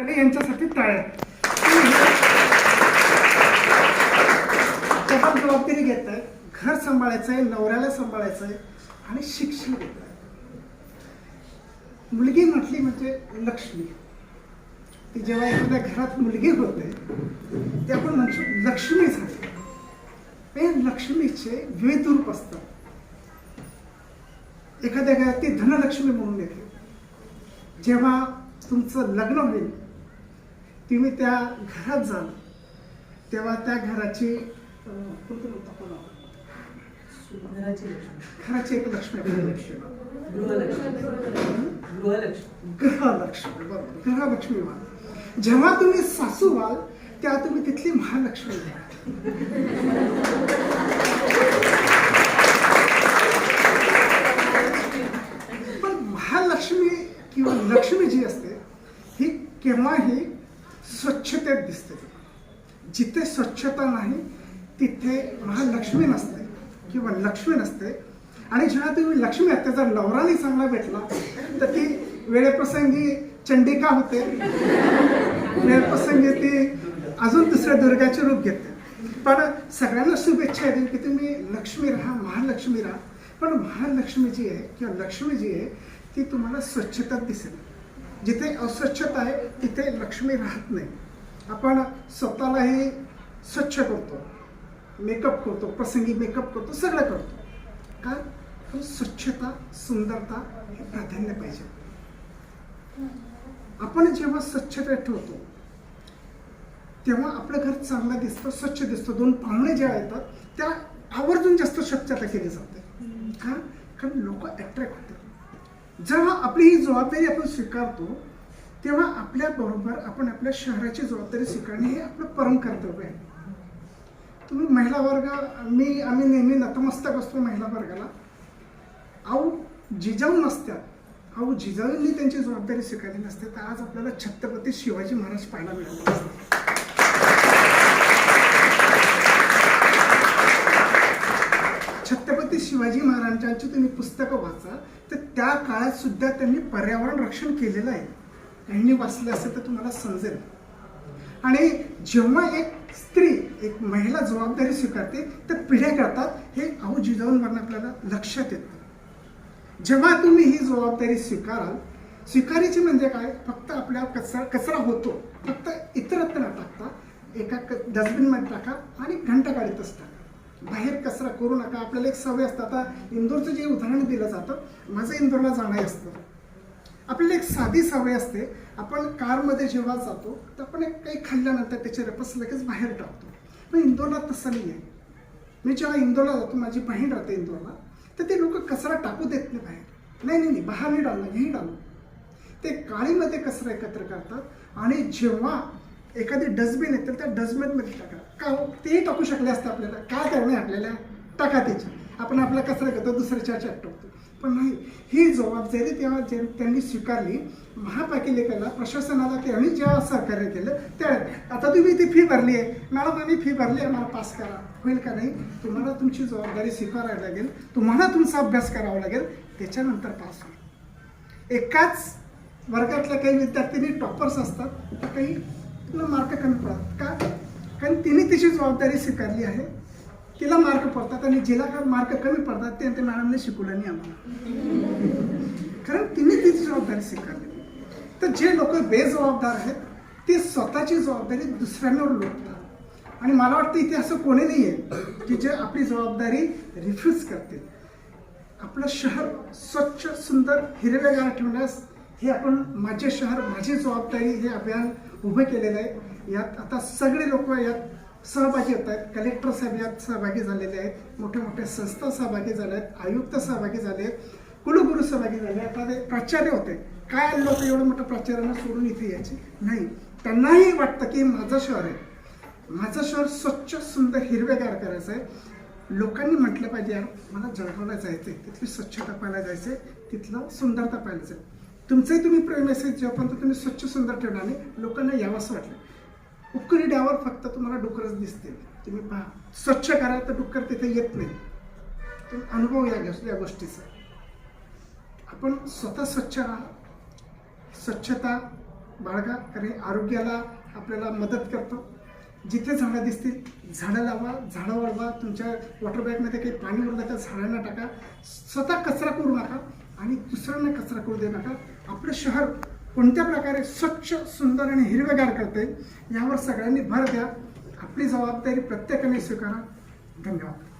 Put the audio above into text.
आणि यांच्यासाठी टाळ्या. जबाब जबाबदारी घेत आहे, घर सांभाळायचंय, नवऱ्याला सांभाळायचंय आणि शिक्षण घेत आहे. मुलगी म्हटली म्हणजे लक्ष्मी. ती जेव्हा एखाद्या घरात मुलगी होते ते आपण म्हणतो लक्ष्मी झाली. हे लक्ष्मीचे विविध रूप असतात. एखाद्या घरात ती धनलक्ष्मी म्हणून येते. जेव्हा तुमचं लग्न होईल, तुम्ही त्या घरात जाल, तेव्हा त्या घराची घराची एक लक्ष्मी गृहलक्ष्मी. बरोबर, गृहलक्ष्मी व्हाल. जेव्हा तुम्ही सासू व्हाल तेव्हा तुम्ही तिथली महालक्ष्मी व्हाल. पण महालक्ष्मी किंवा लक्ष्मी जी असते ही केव्हाही स्वच्छतेत दिसते. जिथे स्वच्छता नाही तिथे महालक्ष्मी नसते किंवा लक्ष्मी नसते. आणि जेव्हा तुम्ही लक्ष्मी आहात, त्याचा नवराही चांगला भेटला तर ती वेळेप्रसंगी चंडिका होते, वेळेप्रसंगी ती अजून दुसऱ्या दुर्गाचे रूप घेते. पण सगळ्यांना शुभेच्छा देईल की तुम्ही लक्ष्मी राहा, महालक्ष्मी राहा. पण महालक्ष्मी जी आहे किंवा लक्ष्मी जी आहे ती तुम्हाला स्वच्छता दिसेल. जिथे अस्वच्छता आहे तिथे लक्ष्मी राहत नाही. आपण स्वतःलाही स्वच्छ करतो, मेकअप करतो, प्रसंगी मेकअप करतो, सगळं करतो. का? स्वच्छता, सुंदरता हे प्राधान्य पाहिजे. आपण जेव्हा स्वच्छता ठेवतो तेव्हा आपलं घर चांगलं दिसतं, स्वच्छ दिसतं. दोन पाहुणे जेव्हा येतात त्या आवर्जून जास्त स्वच्छता केली जाते. का? कारण लोक अट्रॅक्ट होतात. जेव्हा आपली ही जबाबदारी आपण स्वीकारतो तेव्हा आपल्या बरोबर आपण आपल्या शहराची जबाबदारी स्वीकारणे हे आपलं परम कर्तव्य आहे. तुम्ही महिला वर्ग, आम्ही नेहमी नतमस्तक असतो महिला वर्गाला. अहो जिजाऊ नसतात, अहो जिजाऊंनी त्यांची जबाबदारी स्वीकारली नसते तर आज आपल्याला छत्रपती शिवाजी महाराज पाहायला मिळाले असते. छत्रपती शिवाजी महाराजांची तुम्ही पुस्तकं वाचा तर त्या काळात सुद्धा त्यांनी पर्यावरण रक्षण केलेलं आहे. यांनी वाचलं असेल तर तुम्हाला समजेल. आणि जेव्हा एक स्त्री, एक महिला जबाबदारी स्वीकारते तर पिढ्या करतात हे अहो जिजाऊंवरून आपल्याला लक्षात येतं. जेव्हा तुम्ही ही जबाबदारी स्वीकाराल, स्वीकारायची म्हणजे काय? फक्त आपल्या कचरा होतो, फक्त इतरत्र न टाकता एका डस्टबिनमध्ये टाका आणि घंटागाडीतच टाका. बाहेर कचरा करू नका. आपल्याला एक सवय असतं. आता इंदोरचं जे उदाहरण दिलं जातं, माझं इंदोरला जाणं असतं. आपल्याला एक साधी सवय असते, आपण कारमध्ये जेव्हा जातो तर आपण एक काही खाल्ल्यानंतर त्याचे रपस लगेच बाहेर टाकतो. पण इंदोरला तसं नाही आहे. मी जेव्हा इंदोरला जातो, माझी बहीण राहते इंदोरला, तर ते लोक कचरा टाकू देत नाही बाहेर. नाही बाहेर नाही डालणार, हेही डालू. ते काळीमध्ये कचरा एकत्र करतात आणि जेव्हा एखादी डस्टबिन येते त्या डस्टबिनमध्ये टाका. का हो? तेही टाकू शकले असतं आपल्याला. काय करणे आपल्याला? टाका त्याची. आपण आपला कचरा घेतो, दुसऱ्याच्या टाकतो. पण नाही, ही जबाबदारी तेव्हा त्यांनी स्वीकारली. महापालिकेला, प्रशासनाला त्यांनी जेव्हा सहकार्य केलं त्या आता तुम्ही ती फी भरली आहे, मॅडम आम्ही फी भरली आहे, मला पास करा. होईल का? नाही. तुम्हाला तुमची जबाबदारी स्वीकारायला लागेल, तुम्हाला तुमचा अभ्यास करावा लागेल, त्याच्यानंतर पास होईल. एकाच वर्गातल्या काही विद्यार्थ्यांनी टॉपर्स असतात तर काही मार्क कमी पडतात. का? कारण तिने तिची जबाबदारी स्वीकारली आहे, तिला मार्क पडतात. आणि जिला का मार्क कमी पडतात ते मॅडमने शिकवलं नाही आम्हाला, कारण तिने तिची जबाबदारी स्वीकारली. तर जे लोक बेजबाबदार आहेत ते स्वतःची जबाबदारी दुसऱ्यांवर लोटतात. आणि मला वाटतं इथे असं कोणी नाही आहे की जे आपली जबाबदारी रिफ्यूज करतील. आपलं शहर स्वच्छ, सुंदर, हिरवेगार ठेवण्यास हे आपण माझे शहर माझी जबाबदारी हे अभियान उभं केलेलं आहे. यात आता सगळे लोक यात सहभागी होत आहेत. कलेक्टर साहेब यात सहभागी झालेले आहेत, मोठ्या मोठ्या संस्था सहभागी झाल्या आहेत, आयुक्त सहभागी झाले आहेत, कुलगुरू सहभागी झाले. आता ते प्राचार्य होते, काय लोक एवढं मोठं प्राचार्यांना सोडून इथे यायचे नाही. त्यांनाही वाटतं की माझं शहर आहे, माझं शहर स्वच्छ, सुंदर, हिरवेगार करायचं आहे. लोकांनी म्हटलं पाहिजे यार मला जळगावला जायचं आहे, तिथली स्वच्छता पाहायला जायचं आहे, तिथलं सुंदरता पाहायला जायचं. तुमचंही तुम्ही मेसेज जेव्हापर्यंत तुम्ही स्वच्छ सुंदर ठेवणार नाही, लोकांना यावंसं वाटलं. उक्करी डावर फक्त तुम्हाला डुकरच दिसतील. तुम्ही पहा, स्वच्छ करा तर डुक्कर तिथे येत नाही. तुम्ही अनुभव या गोष्टीचा. आपण स्वतः स्वच्छ राहा. स्वच्छता बाळगा, कारण हे आरोग्याला आपल्याला मदत करतो. जिथे झाडं दिसतील झाडं लावा, झाडं वाढवा. तुमच्या वॉटर बॅगमध्ये काही पाणी उरलं तर झाडांना टाका. स्वतः कचरा करू नका आणि दुसऱ्यांना कचरा करू देऊ नका. आपलं शहर कोणत्या प्रकारे स्वच्छ, सुंदर आणि हिरवेगार करता येईल यावर सगळ्यांनी भर द्या. आपली जबाबदारी प्रत्येकाने स्वीकारा. धन्यवाद.